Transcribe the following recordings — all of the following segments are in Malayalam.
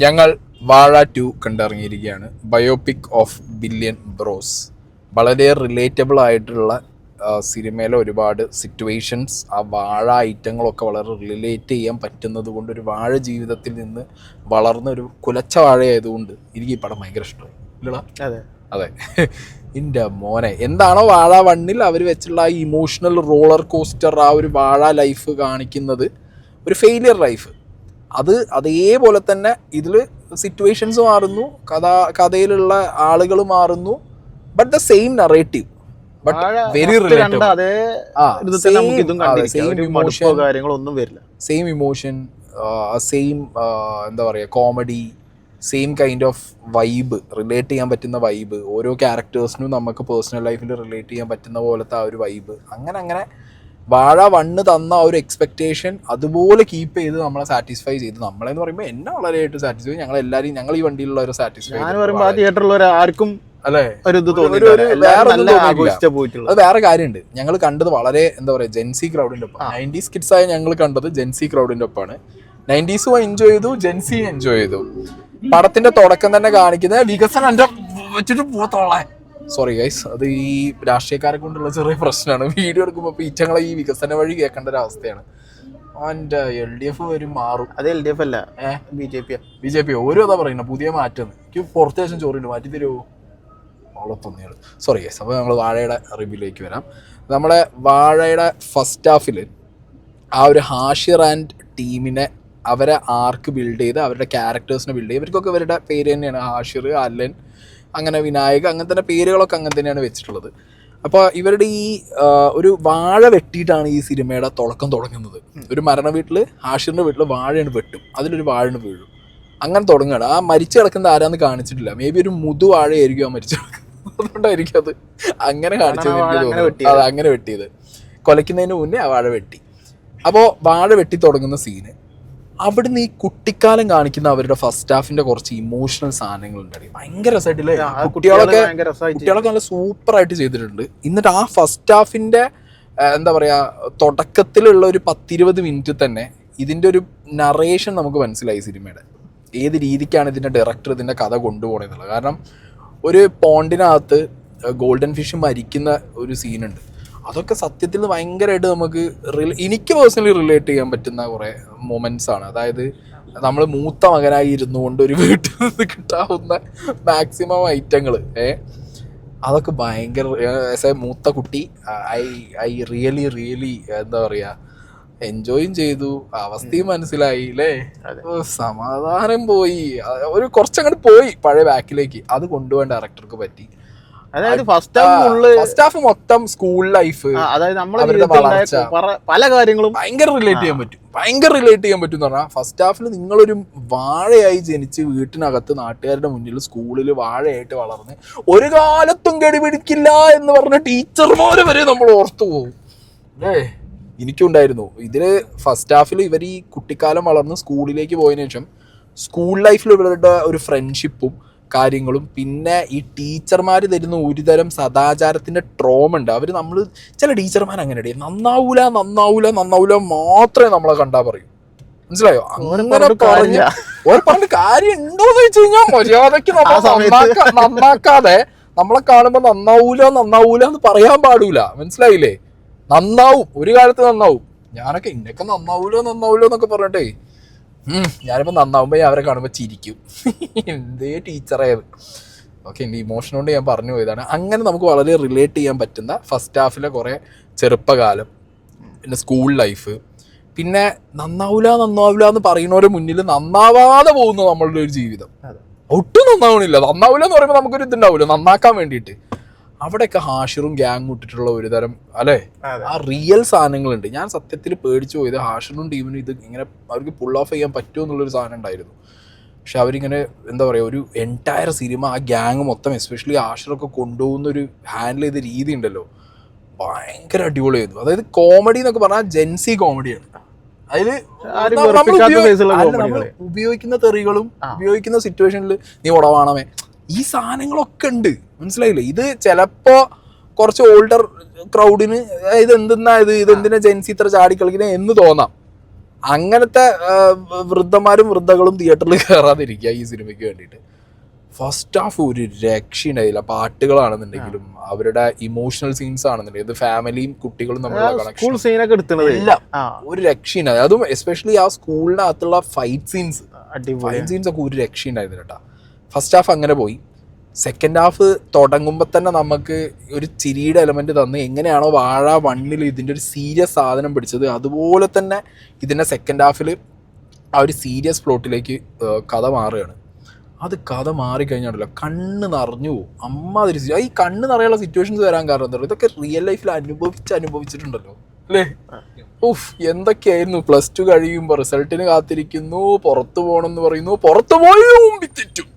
ഞങ്ങൾ വാഴ 2 കണ്ടിറങ്ങിയിരിക്കുകയാണ്. Biopic of billion bros. വളരെ റിലേറ്റബിൾ ആയിട്ടുള്ള സിനിമയിലെ ഒരുപാട് സിറ്റുവേഷൻസ്, ആ വാഴ ഐറ്റങ്ങളൊക്കെ വളരെ റിലേറ്റ് ചെയ്യാൻ പറ്റുന്നത് കൊണ്ട്, ഒരു വാഴ ജീവിതത്തിൽ നിന്ന് വളർന്ന ഒരു കുലച്ച വാഴയായതുകൊണ്ട് എനിക്ക് ഈ പടം ഭയങ്കര ഇഷ്ടമായി. ഇല്ലടാ? അതെ. എൻ്റെ മോനെ, എന്താണോ വാഴ 1 അവർ വെച്ചുള്ള ആ ഇമോഷണൽ റോളർ കോസ്റ്റർ, ആ ഒരു വാഴ ലൈഫ് കാണിക്കുന്നത്, ഒരു ഫെയിലിയർ ലൈഫ്, അത് അതേപോലെ തന്നെ ഇതിൽ സിറ്റുവേഷൻസ് മാറുന്നു, കഥയിലുള്ള ആളുകൾ മാറുന്നു, but the same narrative, but very relatable. Same emotion, same എന്താ പറയുക, comedy, same kind of vibe, relate ചെയ്യാൻ പറ്റുന്ന വൈബ്, ഓരോ ക്യാരക്ടേഴ്സിനും നമുക്ക് പേഴ്സണൽ ലൈഫിൽ റിലേറ്റ് ചെയ്യാൻ പറ്റുന്ന പോലത്തെ ആ ഒരു വൈബ്, അങ്ങനെ വാഴ 1 തന്ന ആ ഒരു എക്സ്പെക്ടേഷൻ അതുപോലെ കീപ്പ് ചെയ്ത് നമ്മളെ സാറ്റിസ്ഫൈ ചെയ്ത്, നമ്മളെന്ന് പറയുമ്പോൾ എന്നെ വളരെയായിട്ട് സാറ്റിസ്ഫൈ, ഞങ്ങൾ ഈ വണ്ടിയിലുള്ള ഒരു സാറ്റിസ്ഫൈ. ആർക്കും അല്ലേ അത് വേറെ കാര്യമുണ്ട്. ഞങ്ങൾ കണ്ടത് വളരെ എന്താ പറയുക, ജെൻസി ക്രൗഡിന്റെ ഒപ്പം, 90s കിഡ്സ് ആയ ഞങ്ങൾ കണ്ടത് ജെൻസി ക്രൗഡിന്റെ ഒപ്പമാണ്. 90s എൻജോയ് ചെയ്തു, ജെൻസി എൻജോയ് ചെയ്തു. പടത്തിന്റെ തുടക്കം തന്നെ കാണിക്കുന്ന വികസനം എന്റെ വെച്ചിട്ട് പോത്തോളെ, സോറി ഗൈസ്, അത് ഈ രാഷ്ട്രീയക്കാരെ കൊണ്ടുള്ള ചെറിയ പ്രശ്നമാണ്. വീഡിയോ എടുക്കുമ്പോൾ ഈറ്റങ്ങളെ ഈ വികസന വഴി കേൾക്കേണ്ട ഒരു അവസ്ഥയാണ്. അവൻ്റെ LDF വരും മാറും. അത് LDF അല്ല, BJP ഓരോ അതാ പറയുന്നത്, പുതിയ മാറ്റം. എനിക്ക് പുറത്തെ ശേഷം ചോറിണ്ട് മാറ്റി തരുമോ ഓളത്തൊന്നിയാണ്. Sorry guys. അപ്പോൾ നമ്മൾ വാഴയുടെ റിവ്യൂലേക്ക് വരാം. നമ്മളെ വാഴയുടെ ഫസ്റ്റ് ഹാഫിൽ ആ ഒരു ഹാഷിർ ആൻഡ് ടീമിനെ, അവരെ ആർക്ക് ബിൽഡ് ചെയ്ത്, അവരുടെ ക്യാരക്ടേഴ്സിനെ ബിൽഡ് ചെയ്ത്, ഇവർക്കൊക്കെ ഇവരുടെ പേര് തന്നെയാണ്, ഹാഷിർ, അല്ലൻ, അങ്ങനെ വിനായക, അങ്ങനെ തന്നെ പേരുകളൊക്കെ അങ്ങനെ തന്നെയാണ് വെച്ചിട്ടുള്ളത്. അപ്പോൾ ഇവരുടെ ഈ ഒരു വാഴ വെട്ടിയിട്ടാണ് ഈ സിനിമയുടെ തുടങ്ങുന്നത്. ഒരു മരണ വീട്ടിൽ, ഹാഷിറിൻ്റെ വീട്ടിൽ വാഴയാണ് വെട്ടും, അതിലൊരു വാഴയാണ് വീഴും, അങ്ങനെ തുടങ്ങുകയാണ്. ആ മരിച്ചു കിടക്കുന്നത് ആരാന്ന് കാണിച്ചിട്ടില്ല. മേ ബി ഒരു മുതുവാഴയായിരിക്കും ആ മരിച്ചു കിടക്കുന്നത്, അതുകൊണ്ടായിരിക്കും അത് അങ്ങനെ കാണിച്ചത്. അത് അങ്ങനെ വെട്ടിയത്, കൊലയ്ക്കുന്നതിന് മുന്നേ ആ വാഴ വെട്ടി. അപ്പോൾ വാഴ വെട്ടി തുടങ്ങുന്ന സീന്, അവിടുന്ന് ഈ കുട്ടിക്കാലം കാണിക്കുന്ന അവരുടെ ഫസ്റ്റ് ഹാഫിന്റെ കുറച്ച് ഇമോഷണൽ സാധനങ്ങൾ ഉണ്ടായി. ഭയങ്കര രസമായിട്ടില്ലേ? കുട്ടികളൊക്കെ നല്ല സൂപ്പറായിട്ട് ചെയ്തിട്ടുണ്ട്. എന്നിട്ട് ആ ഫസ്റ്റ് ഹാഫിന്റെ എന്താ പറയാ, തുടക്കത്തിലുള്ള ഒരു 10-20 മിനിറ്റ് തന്നെ ഇതിന്റെ ഒരു നറേഷൻ നമുക്ക് മനസ്സിലായി സിനിമയുടെ, ഏത് രീതിക്കാണ് ഇതിന്റെ ഡയറക്ടർ ഇതിന്റെ കഥ കൊണ്ടുപോകണമെന്നുള്ളത്. കാരണം ഒരു പോണ്ടിനകത്ത് ഗോൾഡൻ ഫിഷ് മരിക്കുന്ന ഒരു സീനുണ്ട്. അതൊക്കെ സത്യത്തിൽ ഭയങ്കരമായിട്ട് നമുക്ക് എനിക്ക് പേഴ്സണലി റിലേറ്റ് ചെയ്യാൻ പറ്റുന്ന കുറേ മൊമെന്റ്സ് ആണ്. അതായത് നമ്മൾ മൂത്ത മകനായി ഇരുന്നുകൊണ്ട് ഒരു വീട്ടിൽ നിന്ന് കിട്ടാവുന്ന മാക്സിമം ഐറ്റങ്ങൾ, അതൊക്കെ ഭയങ്കര, ആസ് എ മൂത്ത കുട്ടി, ഐ റിയലി എന്താ പറയുക, എൻജോയും ചെയ്തു, അവസ്ഥയും മനസ്സിലായി അല്ലേ. സമാധാനം പോയി, ഒരു കുറച്ചങ്ങോട്ട് പോയി പഴയ ബാക്കിലേക്ക്, അത് കൊണ്ടുപോകാൻ ഡയറക്ടർക്ക് പറ്റി. അതായത് ഫസ്റ്റ് ഹാഫ് മൊത്തം സ്കൂൾ ലൈഫ്, അതായത് പല കാര്യങ്ങളും ഭയങ്കര റിലേറ്റ് ചെയ്യാൻ പറ്റും എന്ന് പറഞ്ഞാൽ, ഫസ്റ്റ് ഹാഫിൽ നിങ്ങളൊരു വാഴയായി ജനിച്ച് വീട്ടിനകത്ത് നാട്ടുകാരുടെ മുന്നിൽ സ്കൂളിൽ വാഴയായിട്ട് വളർന്ന് ഒരു കാലത്തും കടിപിടിക്കില്ല എന്ന് പറഞ്ഞ ടീച്ചർമാരെ വരെ നമ്മൾ ഓർത്തു പോകും അല്ലേ. എനിക്കുണ്ടായിരുന്നു ഇതില്. ഫസ്റ്റ് ഹാഫിൽ ഇവർ ഈ കുട്ടിക്കാലം വളർന്ന് സ്കൂളിലേക്ക് പോയതിനു ശേഷം സ്കൂൾ ലൈഫിൽ ഇവരുടെ ഒരു ഫ്രണ്ട്ഷിപ്പും കാര്യങ്ങളും, പിന്നെ ഈ ടീച്ചർമാർ തരുന്ന ഒരുതരം സദാചാരത്തിന്റെ ട്രോമ ഉണ്ട്. അവർ നമ്മൾ ചില ടീച്ചർമാർ അങ്ങനെ നന്നാവൂല മാത്രമേ നമ്മളെ കണ്ടാ പറയും, മനസ്സിലായോ? അങ്ങനെ പറഞ്ഞ കാര്യം ഉണ്ടോന്ന് വെച്ച് കഴിഞ്ഞാൽ മര്യാദക്ക് നന്നാക്കാതെ നമ്മളെ കാണുമ്പോ നന്നാവൂല എന്ന് പറയാൻ പാടൂല, മനസ്സിലായില്ലേ? നന്നാവും, ഒരു കാലത്ത് നന്നാവും. ഞാനൊക്കെ ഇന്നൊക്കെ നന്നാവൂലോ എന്നൊക്കെ പറഞ്ഞിട്ടേ, ഞാനിപ്പോൾ നന്നാവുമ്പോൾ അവരെ കാണുമ്പോൾ ചിരിക്കും, എന്തേ ടീച്ചറായത്. ഓക്കെ, എൻ്റെ ഇമോഷൻ കൊണ്ട് ഞാൻ പറഞ്ഞു പോയതാണ്. അങ്ങനെ നമുക്ക് വളരെ റിലേറ്റ് ചെയ്യാൻ പറ്റുന്ന ഫസ്റ്റ് ഹാഫിലെ കുറേ ചെറുപ്പകാലം, പിന്നെ സ്കൂൾ ലൈഫ്, പിന്നെ നന്നാവൂല എന്ന് പറയുന്നവരുടെ മുന്നിൽ നന്നാവാതെ പോകുന്ന നമ്മളുടെ ഒരു ജീവിതം. ഒട്ടും നന്നാവണില്ല. നന്നാവൂല എന്ന് പറയുമ്പോൾ നമുക്കൊരു ഇതുണ്ടാവില്ല നന്നാക്കാൻ വേണ്ടിയിട്ട്. അവിടെയൊക്കെ ഹാഷിറും ഗ്യാങ് ഇട്ടിട്ടുള്ള ഒരു തരം അല്ലേ, ആ റിയൽ സാധനങ്ങളുണ്ട്. ഞാൻ സത്യത്തിൽ പേടിച്ചു പോയത് ഹാഷിറും ടീമിനും ഇത് ഇങ്ങനെ അവർക്ക് പുൾ ഓഫ് ചെയ്യാൻ പറ്റുമോ എന്നുള്ളൊരു സാധനം ഉണ്ടായിരുന്നു. പക്ഷെ അവരിങ്ങനെ എന്താ പറയുക, ഒരു എൻറ്റയർ സിനിമ ആ ഗ്യാങ് മൊത്തം, എസ്പെഷ്യലി ഹാഷിറൊക്കെ കൊണ്ടുപോകുന്നൊരു ഹാൻഡിൽ ചെയ്ത രീതി ഉണ്ടല്ലോ, ഭയങ്കര അടിപൊളിയായിരുന്നു. അതായത് കോമഡി എന്നൊക്കെ പറഞ്ഞാൽ ജെൻസി കോമഡിയാണ്. അതിൽ നമ്മൾ ഉപയോഗിക്കുന്ന തെറികളും ഉപയോഗിക്കുന്ന സിറ്റുവേഷനിൽ നീ ഉടവാണമേ, ഈ സാധനങ്ങളൊക്കെ ഉണ്ട്, മനസ്സിലായില്ലേ? ഇത് ചിലപ്പോ കുറച്ച് ഓൾഡർ ക്രൗഡിന് ഇത് എന്തിനാ ഇതെന്തിനാ ജെൻസി ഇത്ര ചാടിക്കളിക്കുന്നത് എന്ന് തോന്നാം. അങ്ങനത്തെ വൃദ്ധന്മാരും വൃദ്ധകളും തിയേറ്ററിൽ കയറാതിരിക്കുക ഈ സിനിമയ്ക്ക് വേണ്ടിയിട്ട്. ഫസ്റ്റ് ഹാഫ് ഒരു രക്ഷയുണ്ടായില്ല. പാട്ടുകളാണെന്നുണ്ടെങ്കിലും അവരുടെ ഇമോഷണൽ സീൻസ് ആണെന്നുണ്ടെങ്കിൽ ഇത് ഫാമിലിയും കുട്ടികളും തമ്മിലുള്ള കണക്ഷൻ ഒരു രക്ഷയുണ്ടായി. അതും എസ്പെഷ്യലി ആ സ്കൂളിനകത്തുള്ള ഫൈറ്റ് സീൻസ് ഒക്കെ ഒരു രക്ഷയുണ്ടായിരുന്നു കേട്ടോ. ഫസ്റ്റ് ഹാഫ് അങ്ങനെ പോയി. സെക്കൻഡ് ഹാഫ് തുടങ്ങുമ്പോൾ തന്നെ നമുക്ക് ഒരു ചിരിയുടെ എലമെന്റ് തന്ന് എങ്ങനെയാണോ വാഴ 1 ഇതിൻ്റെ ഒരു സീരിയസ് സാധനം പിടിച്ചത്, അതുപോലെ തന്നെ ഇതിൻ്റെ സെക്കൻഡ് ഹാഫിൽ ആ ഒരു സീരിയസ് പ്ലോട്ടിലേക്ക് കഥ മാറുകയാണ്. അത് കഥ മാറിക്കഴിഞ്ഞാണല്ലോ കണ്ണ് നിറഞ്ഞു പോകും. അമ്മാതിരി ഈ കണ്ണ് നിറയുള്ള സിറ്റുവേഷൻസ് വരാൻ കാരണം എന്താ പറയുക, ഇതൊക്കെ റിയൽ ലൈഫിൽ അനുഭവിച്ചിട്ടുണ്ടല്ലോ അല്ലേ. ഓഫ് എന്തൊക്കെയായിരുന്നു. +2 കഴിയുമ്പോൾ റിസൾട്ടിന് കാത്തിരിക്കുന്നു, പുറത്തു പോകണമെന്ന് പറയുന്നു, പുറത്തു പോയി തെറ്റും.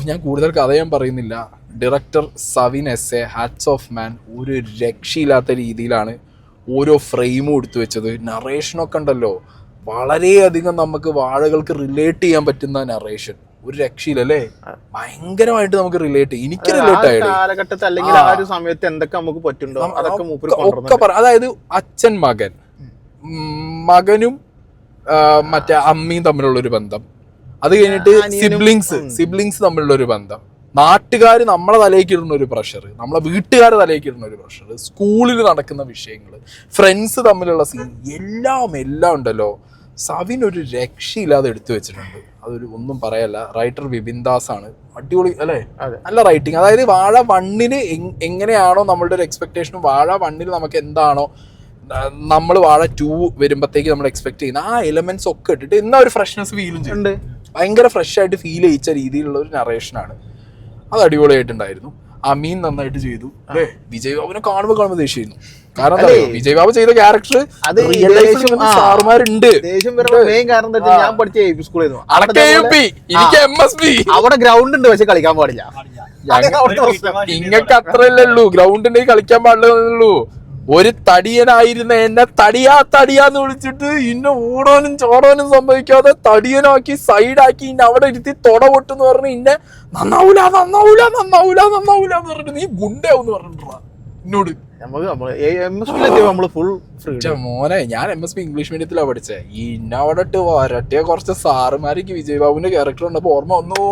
ഞാൻ കൂടുതൽ കഥ ഞാൻ പറയുന്നില്ല. Director Savin S hats off മാൻ. ഒരു രക്ഷയില്ലാത്ത രീതിയിലാണ് ഓരോ ഫ്രെയിമും എടുത്തു വെച്ചത്. നറേഷനൊക്കെ ഉണ്ടല്ലോ വളരെയധികം നമുക്ക് വാഴകൾക്ക് റിലേറ്റ് ചെയ്യാൻ പറ്റുന്ന നറേഷൻ. ഒരു രക്ഷയില്ലല്ലേ, ഭയങ്കരമായിട്ട് നമുക്ക് റിലേറ്റ് ചെയ്യും. എനിക്ക് റിലേറ്റ് കാലഘട്ടത്തിൽ അല്ലെങ്കിൽ ആ ഒരു സമയത്ത് എന്തൊക്കെ നമുക്ക് പറ്റുണ്ടോ അതൊക്കെ ഒക്കെ അതായത് അച്ഛൻ മകനും മറ്റേ അമ്മയും തമ്മിലുള്ളൊരു ബന്ധം, അത് കഴിഞ്ഞിട്ട് സിബ്ലിങ്സ് തമ്മിലുള്ള ഒരു ബന്ധം, നാട്ടുകാർ നമ്മളെ തലയ്ക്ക് ഇടുന്ന ഒരു പ്രഷർ, നമ്മളെ വീട്ടുകാരെ തലയ്ക്ക് ഇടുന്ന ഒരു പ്രഷർ, സ്കൂളിൽ നടക്കുന്ന വിഷയങ്ങൾ, ഫ്രണ്ട്സ് തമ്മിലുള്ള സീൻ, എല്ലാം ഉണ്ടല്ലോ സവിൻ ഒരു രക്ഷയില്ലാതെ എടുത്തു വെച്ചിട്ടുണ്ട്. അതൊരു ഒന്നും പറയല്ല. റൈറ്റർ വിപിൻ ദാസ് ആണ്. അടിപൊളി അല്ലേ, നല്ല റൈറ്റിംഗ്. അതായത് വാഴ 1 എങ്ങനെയാണോ നമ്മളുടെ ഒരു എക്സ്പെക്ടേഷനും വാഴ 1 നമുക്ക് എന്താണോ നമ്മൾ വാഴ 2 വരുമ്പോഴത്തേക്ക് നമ്മൾ എക്സ്പെക്ട് ചെയ്യുന്ന ആ എലമെന്റ്സ് ഒക്കെ ഇട്ടിട്ട് എന്നാ ഒരു ഫ്രഷ്നെസ് ഫീലും ചെയ്യുന്നുണ്ട്. ഭയങ്കര ഫ്രഷ് ആയിട്ട് ഫീൽ ചെയ്യിച്ച രീതിയിലുള്ള ഒരു നറേഷനാണ്. അത് അടിപൊളിയായിട്ടുണ്ടായിരുന്നു. അമീൻ നന്നായിട്ട് ചെയ്തു അല്ലേ. വിജയ് ബാബുനെ കാണുമ്പോൾ ദേഷ്യമായിരുന്നു. കാരണം എന്താ പറയുക, വിജയ് ബാബു ചെയ്ത ക്യാരക്ടർ സാറുമാരുണ്ട്. അവിടെ ഗ്രൗണ്ട് ഉണ്ട് പക്ഷെ കളിക്കാൻ പാടില്ല. നിങ്ങൾക്ക് അത്രയല്ലേ ഉള്ളൂ, ഗ്രൗണ്ട് ഉണ്ടെങ്കിൽ കളിക്കാൻ പാടില്ലുള്ളൂ. ഒരു തടിയനായിരുന്ന എന്നെ തടിയാന്ന് വിളിച്ചിട്ട് ഇന്നെ ഓടാനും ചോടാനും സംഭവിക്കാതെ തടിയനാക്കി സൈഡാക്കി ഇന്നെ അവിടെ ഇരുത്തി തൊട പൊട്ടെന്ന് പറഞ്ഞ് ഇന്നെ നന്നാവൂല എന്ന് പറഞ്ഞിട്ട് നീ ഗുണ്ടാവെന്ന് പറഞ്ഞിട്ടാ എന്നോട്. മോനെ ഞാൻ MSP ഇംഗ്ലീഷ് മീഡിയത്തിലാണ് പഠിച്ചത്. ഇന്നെ അവിടെ ഇട്ട് വരട്ടിയ കുറച്ച് സാറുമാർക്ക് വിജയ് ബാബുവിന്റെ ക്യാരക്ടർ കണ്ടപ്പോ ഓർമ്മ വന്നു,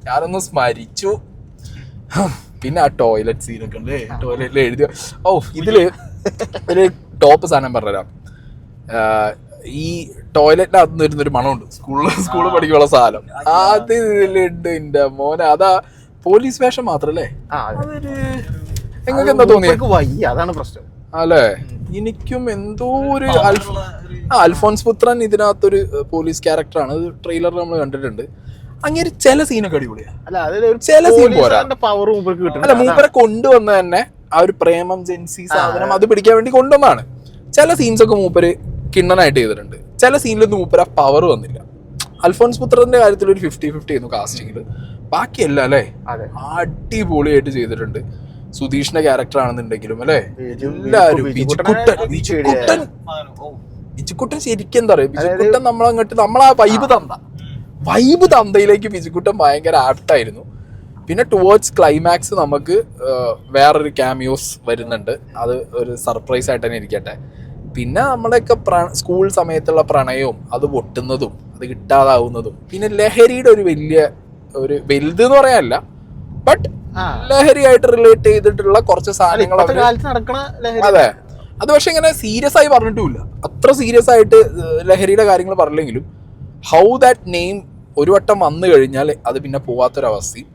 ഞാനൊന്ന് സ്മരിച്ചു. പിന്നെ ആ ടോയ്ലറ്റ് സീനൊക്കെ ഉണ്ട്, ടോയ്ലറ്റിൽ എഴുതിയ ഇതില് ഒരു ടോപ്പ് സാധനം പറഞ്ഞുതരാം. ഈ ടോയ്ലറ്റിനകത്ത് നിന്ന് വരുന്നൊരു മണമുണ്ട്, സ്കൂളിൽ പഠിക്കാനുള്ള സാധനം. അത് ഇതിലുണ്ട് എന്റെ മോനെ. അതാ പോലീസ് വേഷം മാത്രല്ലേ, നിങ്ങൾക്ക് എന്താ തോന്നിയ? അതാണ് പ്രശ്നം അല്ലേ. എനിക്കും എന്തോ ഒരു അൽഫോൻസ് പുത്രൻ ഇതിനകത്തൊരു പോലീസ് ക്യാരക്ടറാണ്. ട്രെയിലർ നമ്മൾ കണ്ടിട്ടുണ്ട്. അങ്ങനെ ചില സീനൊക്കെ അടിപൊളിയാണ്. ചില സീൻ പോരാ. അല്ല, മൂപ്പരെ കൊണ്ടുവന്ന തന്നെ ആ ഒരു പ്രേമം ജെൻസി സാധനം അത് പിടിക്കാൻ വേണ്ടി കൊണ്ടുവന്നാണ്. ചില സീൻസൊക്കെ മൂപ്പര് കിണ്ണനായിട്ട് ചെയ്തിട്ടുണ്ട്. ചില സീനിലൊന്നും മൂപ്പര പവർ വന്നില്ല. അൽഫോൻസ് പുത്രന്റെ കാര്യത്തിൽ ഒരു 50-50 ആയിരുന്നു കാസ്റ്റിംഗില്. ബാക്കിയല്ല അല്ലേ, അടിപൊളിയായിട്ട് ചെയ്തിട്ടുണ്ട്. സുധീഷിന്റെ ക്യാരക്ടർ ആണെന്നുണ്ടെങ്കിലും അല്ലെ, എല്ലാരും ബിജുക്കുട്ടൻ ശരിക്കും എന്താ പറയാ, ബിജുക്കുട്ടൻ നമ്മളാ വൈബ് തന്തയിലേക്ക് ബിജുക്കുട്ടൻ ഭയങ്കര ആപ്റ്റായിരുന്നു. പിന്നെ ടുവേർഡ്സ് ക്ലൈമാക്സ് നമുക്ക് വേറൊരു ക്യാമിയോസ് വരുന്നുണ്ട്. അത് ഒരു സർപ്രൈസ് ആയിട്ട് തന്നെ ഇരിക്കട്ടെ. പിന്നെ നമ്മുടെയൊക്കെ സ്കൂൾ സമയത്തുള്ള പ്രണയവും അത് പൊട്ടുന്നതും അത് കിട്ടാതാവുന്നതും, പിന്നെ ലഹരിയുടെ ഒരു വലുത് എന്ന് പറയാനല്ല, ബട്ട് ലഹരിയായിട്ട് റിലേറ്റ് ചെയ്തിട്ടുള്ള കുറച്ച് സാധനങ്ങൾ. അതെ, അത് പക്ഷെ ഇങ്ങനെ സീരിയസ് ആയി പറഞ്ഞിട്ടുമില്ല. അത്ര സീരിയസ് ആയിട്ട് ലഹരിയുടെ കാര്യങ്ങൾ പറഞ്ഞില്ലെങ്കിലും ഹൗ ദാറ്റ് നെയിം ഒരു വട്ടം വന്നു കഴിഞ്ഞാൽ അത് പിന്നെ പോവാത്തൊരവസ്ഥയും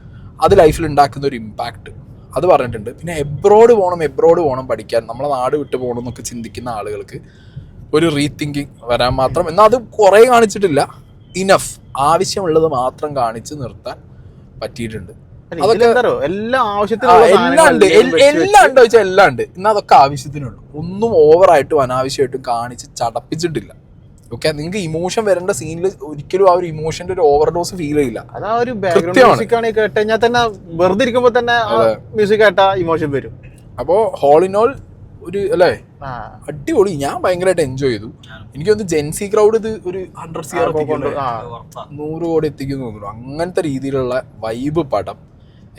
അത് ലൈഫിൽ ഉണ്ടാക്കുന്ന ഒരു ഇമ്പാക്ട് അത് പറഞ്ഞിട്ടുണ്ട്. പിന്നെ എബ്രോഡ് പോകണം പഠിക്കാൻ, നമ്മളെ നാട് വിട്ടു പോകണം എന്നൊക്കെ ചിന്തിക്കുന്ന ആളുകൾക്ക് ഒരു റീതിങ്കിങ് വരാൻ മാത്രം. എന്നാൽ അത് കുറേ കാണിച്ചിട്ടില്ല, ഇനഫ് ആവശ്യമുള്ളത് മാത്രം കാണിച്ച് നിർത്താൻ പറ്റിയിട്ടുണ്ട്. എല്ലാം ഉണ്ട്. എന്നാൽ അതൊക്കെ ആവശ്യത്തിനുള്ളൂ. ഒന്നും ഓവറായിട്ടും അനാവശ്യമായിട്ടും കാണിച്ച് ചടപ്പിച്ചിട്ടില്ല. ഓക്കെ, നിങ്ങൾക്ക് ഇമോഷൻ വരേണ്ട സീനിൽ ഒരിക്കലും ആ ഒരു ഇമോഷന്റെ ഒരു ഓവർഡോസ് ഫീൽ ചെയ്യില്ല. അപ്പോ ഹോൾ ഇൻ ഓൾ ഒരു അല്ലേ അടിപൊളി. ഞാൻ ഭയങ്കരമായിട്ട് എൻജോയ് ചെയ്തു. എനിക്കൊന്ന് ജെൻസി ക്രൗഡ് ഇത് ഒരു 100 CR 100 കോടി എത്തിക്കുന്നു തോന്നുന്നു. അങ്ങനത്തെ രീതിയിലുള്ള വൈബ് പടം.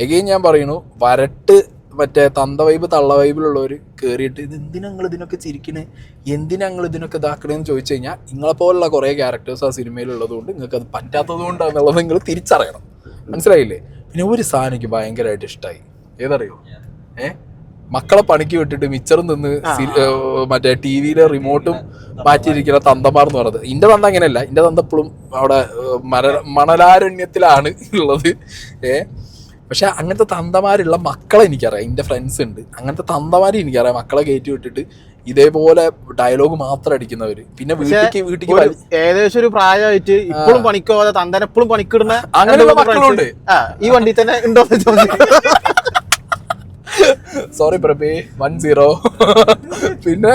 എഗെയിൻ ഞാൻ പറയുന്നു, വരട്ട് മറ്റേ തന്ത വൈബ് തള്ള വൈബിലുള്ളവർ കയറിയിട്ട് ഇത് എന്തിനാ നിങ്ങൾ ഇതിനൊക്കെ ചിരിക്കണേ, എന്തിനാ നിങ്ങൾ ഇതിനൊക്കെ ഇതാക്കണേന്ന് ചോദിച്ചു കഴിഞ്ഞാൽ നിങ്ങളെപ്പോലുള്ള കുറേ ക്യാരക്ടേഴ്സ് ആ സിനിമയിലുള്ളത് കൊണ്ട് നിങ്ങൾക്ക് അത് പറ്റാത്തത് കൊണ്ടാണെന്നുള്ളത് നിങ്ങൾ തിരിച്ചറിയണം. മനസ്സിലായില്ലേ? പിന്നെ ഒരു സാധനം എനിക്ക് ഭയങ്കരമായിട്ട് ഇഷ്ടമായി, ഏതറിയോ? മക്കളെ പണിക്ക് വിട്ടിട്ട് മിച്ചറും നിന്ന് മറ്റേ ടി വിയിലെ റിമോട്ടും മാറ്റിയിരിക്കുന്ന തന്തമാർ എന്ന് പറയുന്നത്. എൻ്റെ തന്ത അങ്ങനെയല്ല, എൻ്റെ തന്ത എപ്പോഴും അവിടെ മണലാരണ്യത്തിലാണ് ഉള്ളത്. പക്ഷെ അങ്ങനത്തെ തന്തമാരുള്ള മക്കളെ എനിക്കറിയാം, എൻ്റെ ഫ്രണ്ട്സ് ഉണ്ട് അങ്ങനത്തെ തന്തമാരെ എനിക്കറിയാം. മക്കളെ കയറ്റി വിട്ടിട്ട് ഇതേപോലെ ഡയലോഗ് മാത്രം അടിക്കുന്നവര്. പിന്നെ വീട്ടിക്ക് ഏകദേശം ഒരു പ്രായമായിട്ട് ഇപ്പോഴും പണിക്ക് പോകാതെ തന്തനെ എപ്പോഴും പണിക്കിടുന്ന അങ്ങനെയുള്ള മക്കളുണ്ട്. ഈ വണ്ടി തന്നെ ഉണ്ടോ? സോറി പ്രഭേ 10. പിന്നെ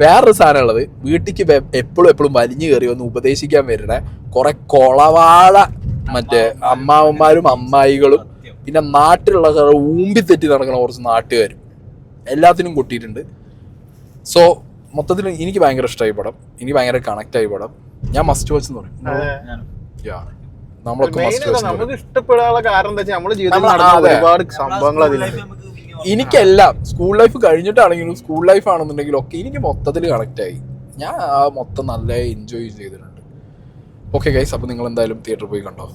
വേറൊരു സാധനം ഉള്ളത്, വീട്ടിക്ക് എപ്പോഴും വലിഞ്ഞു കയറി ഒന്ന് ഉപദേശിക്കാൻ വരുന്ന കുറെ കൊളവാഴ മറ്റേ അമ്മാവന്മാരും അമ്മായികളും പിന്നെ നാട്ടിലുള്ള ഊമ്പിത്തെറ്റി നടക്കുന്ന കുറച്ച് നാട്ടുകാരും എല്ലാത്തിനും കൊട്ടിയിട്ടുണ്ട്. സോ മൊത്തത്തിൽ എനിക്ക് ഭയങ്കര ഇഷ്ടമായി പടം, എനിക്ക് ഭയങ്കര കണക്ട് ആയി പടം. ഞാൻ മസ്റ്റ് വാച്ച് എന്ന് പറയും. നമ്മളൊക്കെ നമുക്ക് ഇഷ്ടപ്പെടാനുള്ള കാരണം എന്താ വെച്ചാൽ നമ്മുടെ ജീവിതത്തിൽ നടന്ന ഒരുപാട് സംഭവങ്ങൾ അതിലുണ്ട്. എനിക്കെല്ലാം സ്കൂൾ ലൈഫ് കഴിഞ്ഞിട്ടാണെങ്കിലും സ്കൂൾ ലൈഫ് ആണെന്നുണ്ടെങ്കിലും ഒക്കെ എനിക്ക് മൊത്തത്തിൽ കണക്ട് ആയി. ഞാൻ മൊത്തം നല്ല എൻജോയ് ചെയ്തിട്ടുണ്ട്. ഓക്കെ ഗൈസ്, അപ്പോൾ നിങ്ങൾ എന്തായാലും തിയേറ്ററിൽ പോയി കണ്ടോ.